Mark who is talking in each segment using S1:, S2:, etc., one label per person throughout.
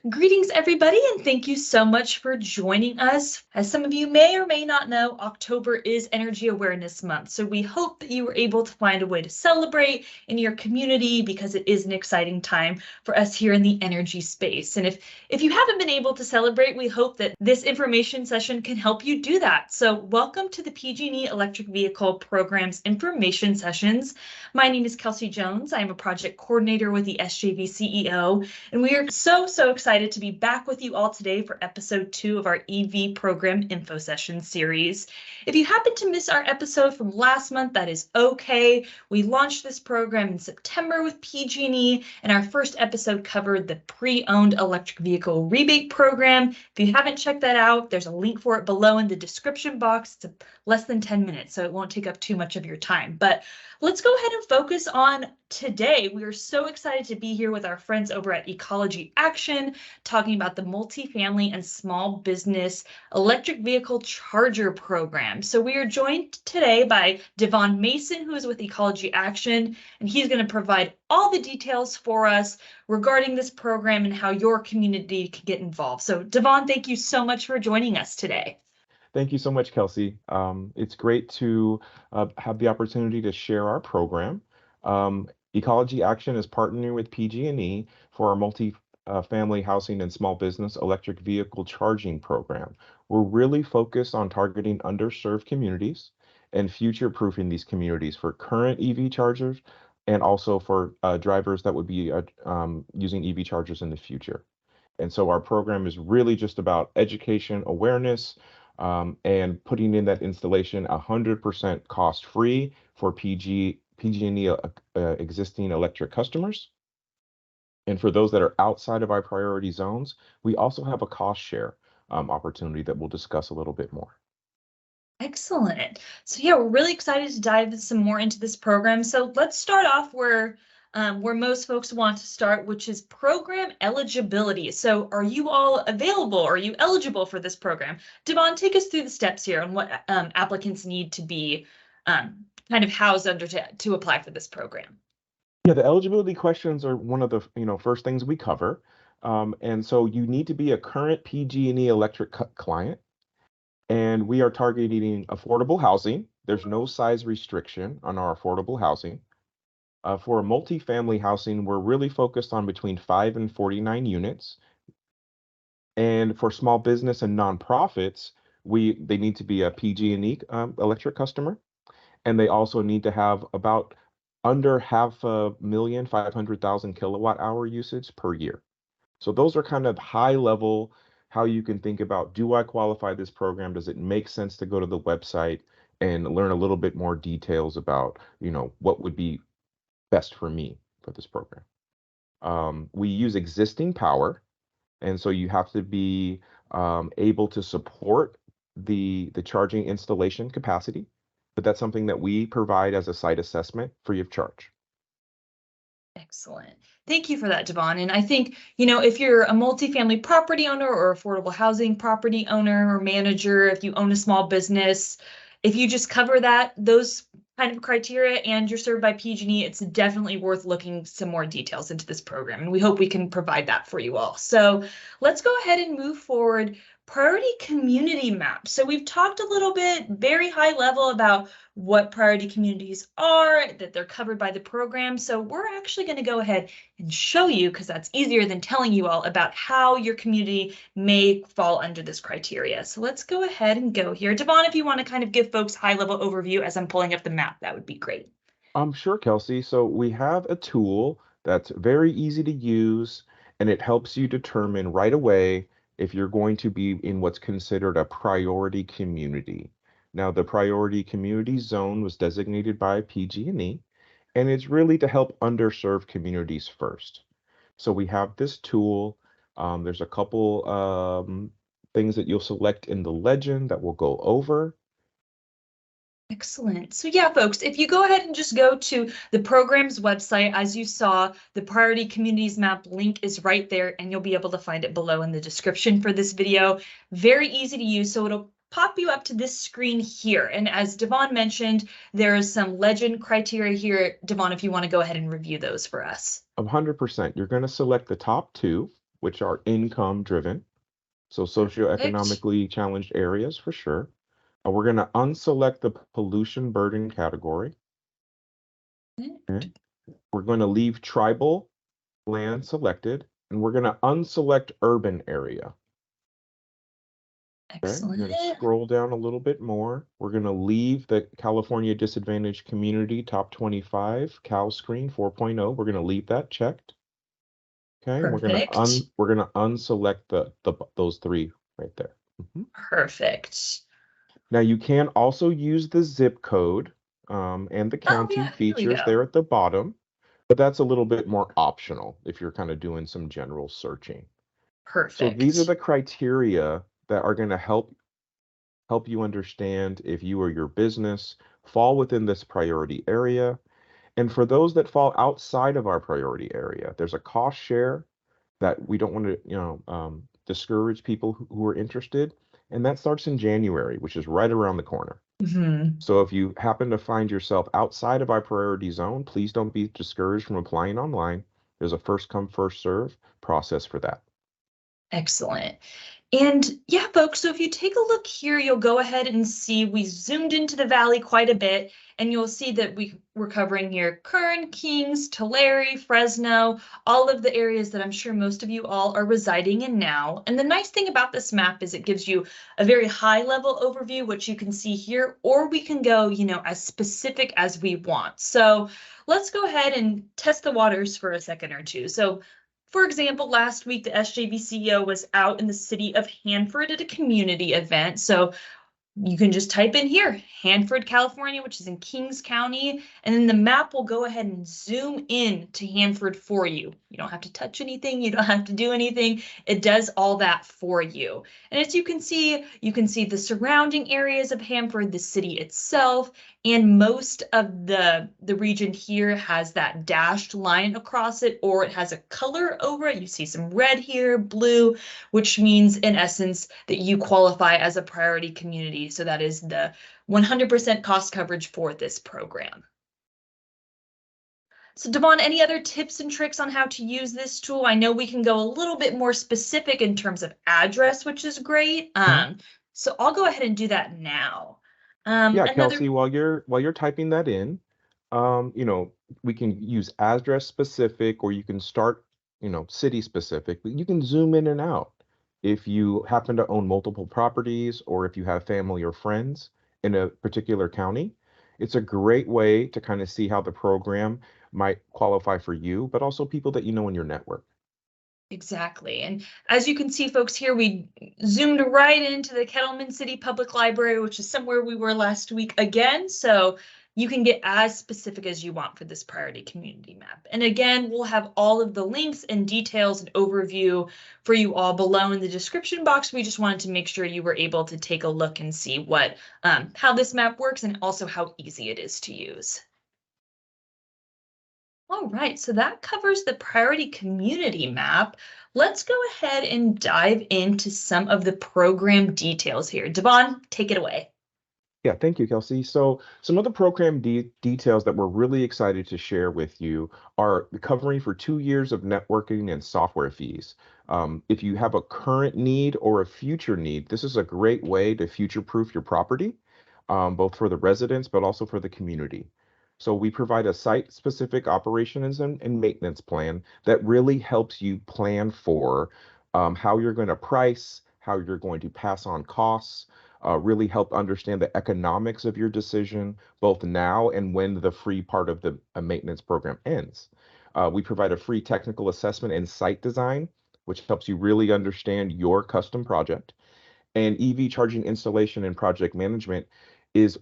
S1: Greetings, everybody, and thank you so much for joining us. As some of you may or may not know, October is Energy Awareness Month, so we hope that you were able to find a way to celebrate in your community because it is an exciting time for us here in the energy space. And if you haven't been able to celebrate, we hope that this information session can help you do that. So welcome to the PG&E Electric Vehicle Program's information sessions. My name is Kelsey Jones. I am a project coordinator with the SJVCEO, and we are so excited to be back with you all today for episode 2 of our EV program info session series. If you happen to miss our episode from last month, that is okay. We launched this program in September with PG&E, and our first episode covered the pre-owned electric vehicle rebate program. If you haven't checked that out, there's a link for it below in the description box. It's less than 10 minutes, so it won't take up too much of your time. But let's go ahead and focus on today. We are so excited to be here with our friends over at Ecology Action, talking about the multifamily and small business electric vehicle charger program. So we are joined today by Devon Mason, who is with Ecology Action, and he's going to provide all the details for us regarding this program and how your community can get involved. So Devon, thank you so much for joining us today.
S2: Thank you so much, Kelsey. It's great to have the opportunity to share our program. Ecology Action is partnering with PG&E for our multi-family housing and small business electric vehicle charging program. We're really focused on targeting underserved communities and future-proofing these communities for current EV chargers and also for drivers that would be using EV chargers in the future. And so our program is really just about education, awareness, and putting in that installation 100% cost-free for PG&E existing electric customers. And for those that are outside of our priority zones, we also have a cost share opportunity that we'll discuss a little bit more.
S1: Excellent. So yeah, we're really excited to dive some more into this program. So let's start off where most folks want to start, which is program eligibility. So are you all available? Are you eligible for this program? Devon, take us through the steps here on what applicants need to be kind of housed under to apply for this program.
S2: Yeah, the eligibility questions are one of the first things we cover. And so you need to be a current PG&E electric client. And we are targeting affordable housing. There's no size restriction on our affordable housing. For multifamily housing, we're really focused on between 5 and 49 units. And for small business and nonprofits, they need to be a PG&E electric customer. And they also need to have about under 500,000 kilowatt hour usage per year. So those are kind of high level, how you can think about, do I qualify this program? Does it make sense to go to the website and learn a little bit more details about, what would be best for me for this program? We use existing power, and so you have to be able to support the charging installation capacity, but that's something that we provide as a site assessment free of charge.
S1: Excellent. Thank you for that, Devon. And I think, if you're a multifamily property owner or affordable housing property owner or manager, if you own a small business, if you just cover those kind of criteria and you're served by PG&E, it's definitely worth looking some more details into this program. And we hope we can provide that for you all. So let's go ahead and move forward. Priority community map. So we've talked a little bit, very high level, about what priority communities are, that they're covered by the program. So we're actually going to go ahead and show you, because that's easier than telling you all, about how your community may fall under this criteria. So let's go ahead and go here. Devon, if you want to kind of give folks high level overview as I'm pulling up the map, that would be great.
S2: Sure, Kelsey. So we have a tool that's very easy to use, and it helps you determine right away if you're going to be in what's considered a priority community. Now, the priority community zone was designated by PG&E, and it's really to help underserved communities first. So we have this tool. There's a couple things that you'll select in the legend that we'll go over.
S1: Excellent. So yeah, folks, if you go ahead and just go to the program's website, as you saw, the Priority Communities Map link is right there, and you'll be able to find it below in the description for this video. Very easy to use, so it'll pop you up to this screen here. And as Devon mentioned, there is some legend criteria here. Devon, if you want to go ahead and review those for us.
S2: 100%. You're going to select the top two. which are income driven. So
S1: Perfect.
S2: socioeconomically challenged areas for sure. We're going to unselect the pollution burden category. Okay. We're going to leave tribal land selected, and we're going to unselect urban area. Okay, we're going to
S1: Excellent.
S2: scroll down a little bit more. We're going to leave the California Disadvantaged Community Top 25 Cal Screen 4.0. We're going to leave that checked. Okay, and
S1: Perfect.
S2: we're gonna unselect those three right there. Mhm.
S1: Perfect.
S2: Now you can also use the zip code and the
S1: Oh
S2: county
S1: yeah, here we
S2: features
S1: go.
S2: there at the bottom, but that's a little bit more optional if you're kind of doing some general searching. So these are
S1: Perfect.
S2: the criteria that are going to help you understand if you or your business fall within this priority area. And for those that fall outside of our priority area, there's a cost share that we don't want to, discourage people who are interested. And that starts in January, which is right around the corner.
S1: Mhm.
S2: So if you happen to find yourself outside of our priority zone, please don't be discouraged from applying online. There's a first come, first serve process for that.
S1: Excellent. And yeah, folks, so if you take a look here, you'll go ahead and see we zoomed into the valley quite a bit, and you'll see that we're covering here Kern, Kings, Tulare, Fresno, all of the areas that I'm sure most of you all are residing in now. And the nice thing about this map is it gives you a very high level overview, which you can see here, or we can go, as specific as we want. So let's go ahead and test the waters for a second or two. So for example, last week, the SJVCEO was out in the city of Hanford at a community event. So you can just type in here, Hanford, California, which is in Kings County, and then the map will go ahead and zoom in to Hanford for you. You don't have to touch anything. You don't have to do anything. It does all that for you. And as you can see the surrounding areas of Hanford, the city itself, and most of the region here has that dashed line across it, or it has a color over it. You see some red here, blue, which means in essence that you qualify as a priority community. So that is the 100% cost coverage for this program. So Devon, any other tips and tricks on how to use this tool? I know we can go a little bit more specific in terms of address, which is great. So I'll go ahead and do that now.
S2: Yeah,
S1: Another
S2: Kelsey, while you're typing that in, um, you know, we can use address specific or you can start, city specific, but you can zoom in and out. If you happen to own multiple properties or if you have family or friends in a particular county, it's a great way to kind of see how the program might qualify for you, but also people that you know in your network.
S1: Exactly. And as you can see, folks, here we zoomed right into the Kettleman City Public Library, which is somewhere we were last week again. So you can get as specific as you want for this priority community map. And again, we'll have all of the links and details and overview for you all below in the description box. We just wanted to make sure you were able to take a look and see what how this map works and also how easy it is to use. All right, so that covers the priority community map. Let's go ahead and dive into some of the program details here. Devon, take it away.
S2: Yeah, thank you, Kelsey. So, some of the program details that we're really excited to share with you are covering for 2 years of networking and software fees. If you have a current need or a future need, this is a great way to future-proof your property, both for the residents but also for the community. So, we provide a site-specific operations and maintenance plan that really helps you plan for how you're going to price, how you're going to pass on costs, really help understand the economics of your decision, both now and when the free part of the maintenance program ends. We provide a free technical assessment and site design, which helps you really understand your custom project. And EV charging installation and project management is,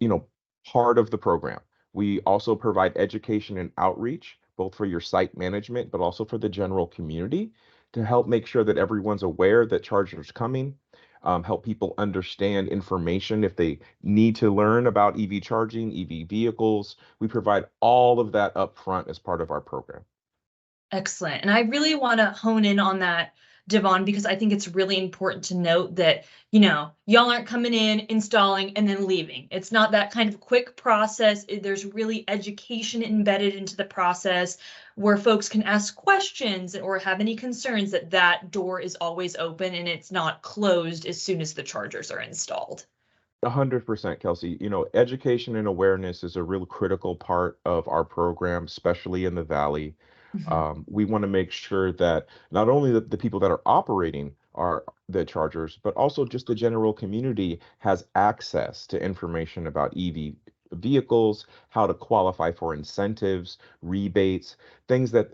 S2: part of the program. We also provide education and outreach, both for your site management, but also for the general community to help make sure that everyone's aware that chargers coming, help people understand information if they need to learn about EV charging, EV vehicles. We provide all of that up front as part of our program.
S1: Excellent. And I really want to hone in on Devon, because I think it's really important to note that, y'all aren't coming in, installing, and then leaving. It's not that kind of quick process. There's really education embedded into the process where folks can ask questions or have any concerns, that door is always open and it's not closed as soon as the chargers are installed.
S2: 100%, Kelsey. Education and awareness is a real critical part of our program, especially in the Valley.
S1: Mhm.
S2: We want to make sure that not only the people that are operating are the chargers, but also just the general community has access to information about EV vehicles, how to qualify for incentives, rebates, things that,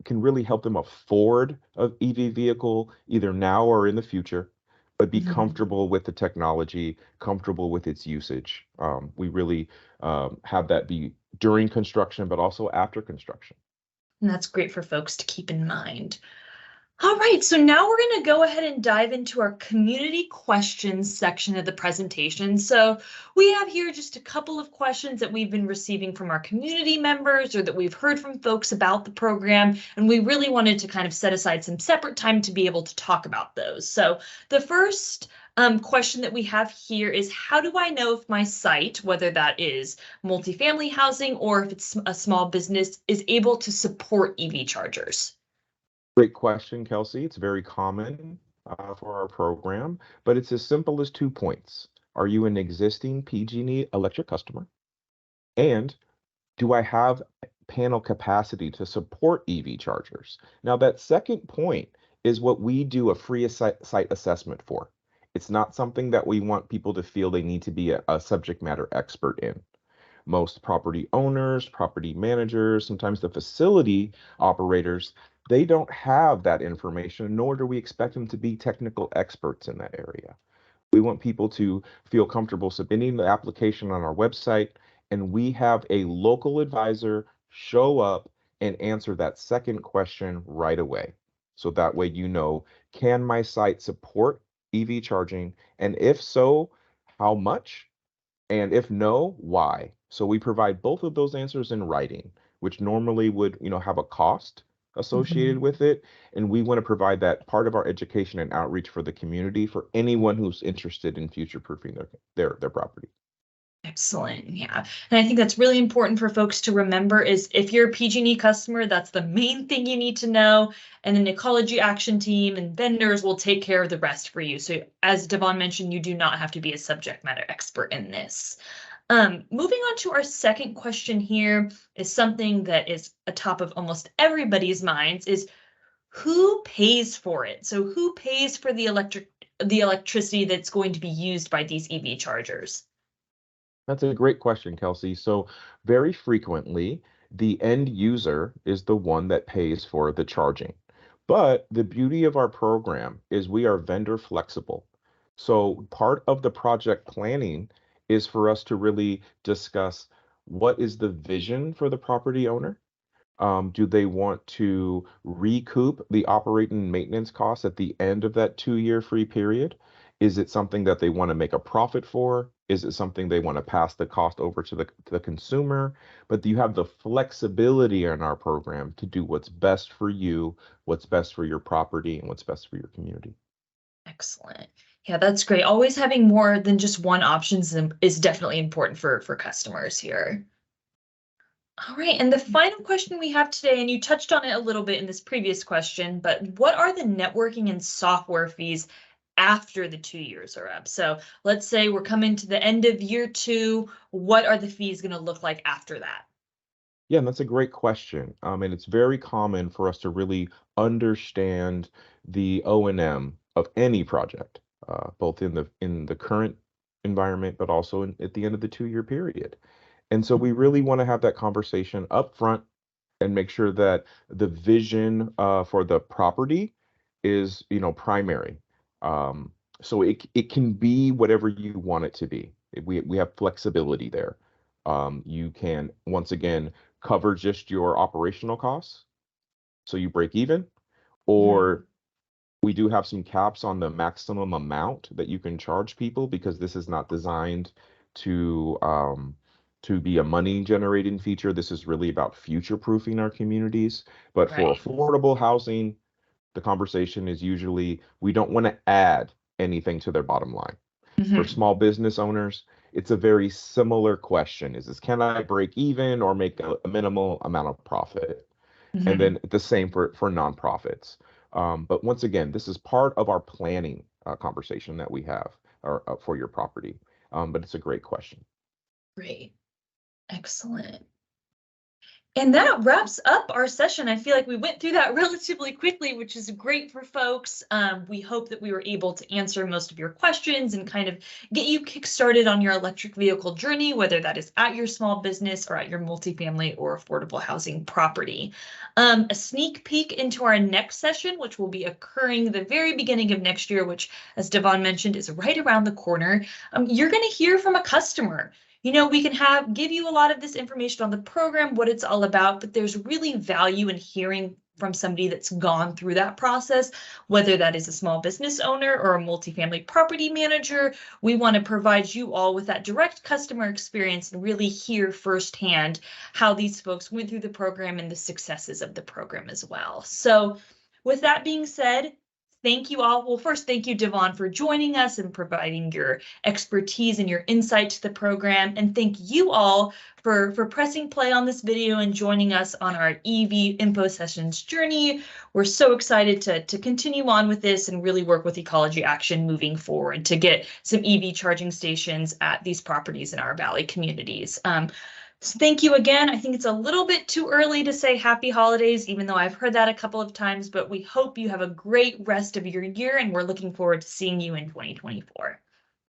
S2: can really help them afford a EV vehicle either now or in the future, but be
S1: Mhm.
S2: comfortable with the technology, comfortable with its usage. We really have that be during construction, but also after construction.
S1: And that's great for folks to keep in mind. All right, so now we're going to go ahead and dive into our community questions section of the presentation. So we have here just a couple of questions that we've been receiving from our community members or that we've heard from folks about the program, and we really wanted to kind of set aside some separate time to be able to talk about those. So the first question that we have here is, how do I know if my site, whether that is multifamily housing or if it's a small business, is able to support EV chargers?
S2: Great question, Kelsey. It's very common for our program, but it's as simple as 2 points. Are you an existing PG&E electric customer? And do I have panel capacity to support EV chargers? Now, that second point is what we do a free site assessment for. It's not something that we want people to feel they need to be a subject matter expert in. Most property owners, property managers, sometimes the facility operators, they don't have that information, nor do we expect them to be technical experts in that area. We want people to feel comfortable submitting the application on our website, and we have a local advisor show up and answer that second question right away. So that way, can my site support EV charging? And if so, how much? And if no, why? So we provide both of those answers in writing, which normally would, have a cost associated
S1: Mhm.
S2: with it. And we want to provide that part of our education and outreach for the community for anyone who's interested in future proofing their property.
S1: Excellent. Yeah. And I think that's really important for folks to remember is if you're a PG&E customer, that's the main thing you need to know. And then Ecology Action team and vendors will take care of the rest for you. So as Devon mentioned, you do not have to be a subject matter expert in this. Moving on to our second question here is something that is atop of almost everybody's minds is who pays for it? So who pays for the electricity that's going to be used by these EV chargers?
S2: That's a great question, Kelsey. So very frequently, the end user is the one that pays for the charging. But the beauty of our program is we are vendor flexible. So part of the project planning is for us to really discuss what is the vision for the property owner. Do they want to recoup the operating and maintenance costs at the end of that 2-year free period? Is it something that they want to make a profit for? Is it something they want to pass the cost over to the consumer? But you have the flexibility in our program to do what's best for you, what's best for your property, and what's best for your community.
S1: Excellent. Yeah, that's great. Always having more than just one option is definitely important for customers here. All right, and the final question we have today, and you touched on it a little bit in this previous question, but what are the networking and software fees after the 2 years are up? So let's say we're coming to the end of year 2. What are the fees going to look like after that?
S2: Yeah, and that's a great question. And it's very common for us to really understand the O&M of any project, both in the current environment, but also at the end of the 2-year period. And so we really want to have that conversation up front and make sure that the vision for the property is, primary. So it can be whatever you want it to be. We have flexibility there. You can once again cover just your operational costs, so you break even,
S1: Mhm.
S2: or we do have some caps on the maximum amount that you can charge people because this is not designed to be a money generating feature. This is really about future proofing our communities. But for
S1: Right.
S2: affordable housing, the conversation is usually we don't want to add anything to their bottom line. For
S1: Mhm.
S2: small business owners, it's a very similar question. Is this, can I break even or make a minimal amount of profit? And
S1: Mhm.
S2: then the same for nonprofits. But once again, this is part of our planning conversation that we have for your property. But it's a great question.
S1: Great. Excellent. And that wraps up our session. I feel like we went through that relatively quickly, which is great for folks. We hope that we were able to answer most of your questions and kind of get you kickstarted on your electric vehicle journey, whether that is at your small business or at your multifamily or affordable housing property. A sneak peek into our next session, which will be occurring the very beginning of next year, which, as Devon mentioned, is right around the corner. You're going to hear from a customer. We can give you a lot of this information on the program, what it's all about, but there's really value in hearing from somebody that's gone through that process, whether that is a small business owner or a multifamily property manager. We want to provide you all with that direct customer experience and really hear firsthand how these folks went through the program and the successes of the program as well. So with that being said, thank you all. Well, first, thank you, Devon, for joining us and providing your expertise and your insight to the program. And thank you all for pressing play on this video and joining us on our EV info sessions journey. We're so excited to continue on with this and really work with Ecology Action moving forward to get some EV charging stations at these properties in our Valley communities. So thank you again. I think it's a little bit too early to say happy holidays, even though I've heard that a couple of times, but we hope you have a great rest of your year and we're looking forward to seeing you in 2024.